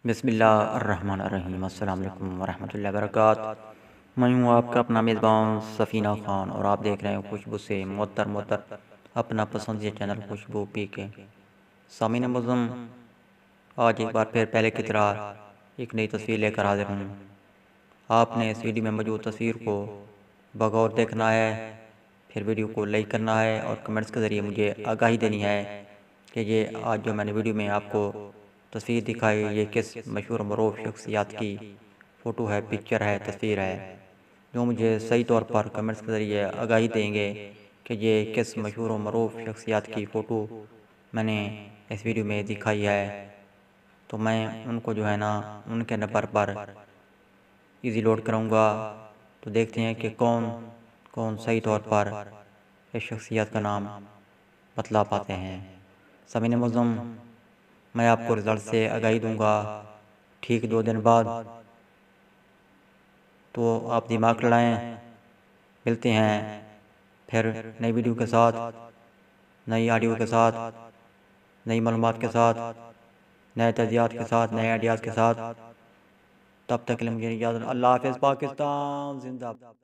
बिस्मिल्लाहिर्रहमानिर्रहीम। अस्सलाम वालेकुम वरहमतुल्लाहि वबरकातुहू। मैं हूँ आपका अपना मेज़बान सफ़ीना ख़ान और आप देख रहे हैं खुशबू से मुअत्तर अपना पसंदीदा चैनल खुशबू पी के। सामीन मुअज़्ज़म, आज एक बार फिर पहले की तरह एक नई तस्वीर लेकर हाज़िर हूँ। आपने इस वीडियो में मौजूद तस्वीर को बगौर देखना है, फिर वीडियो को लाइक करना है और कमेंट्स के ज़रिए मुझे आगाही देनी है कि ये आज जो मैंने वीडियो में आपको तस्वीर दिखाई ये किस मशहूर मरूफ शख्सियत की फ़ोटो है, पिक्चर है, तस्वीर है। जो मुझे सही तौर पर कमेंट्स के ज़रिए आगाही देंगे कि ये किस मशहूर मरूफ शख्सियत की फ़ोटो मैंने इस वीडियो में दिखाई है, तो मैं उनको जो है ना उनके नंबर पर इजी लोड कराऊंगा। तो देखते हैं कि कौन कौन सही तौर पर इस शख्सियत का नाम बतला पाते हैं। समीन मुअज़्ज़म, मैं आपको रिज़ल्ट से आगाही दूंगा ठीक 2 दिन बाद, तो आप दिमाग लड़ाएँ। मिलते हैं फिर नई वीडियो के साथ, नई ऑडियो के साथ, नई मालूमात के साथ, नए तजियात के साथ, नए आइडियाज़ के साथ। तब तक के लिए मुझे इजाज़त। अल्लाह हाफ़िज़। पाकिस्तान ज़िंदाबाद।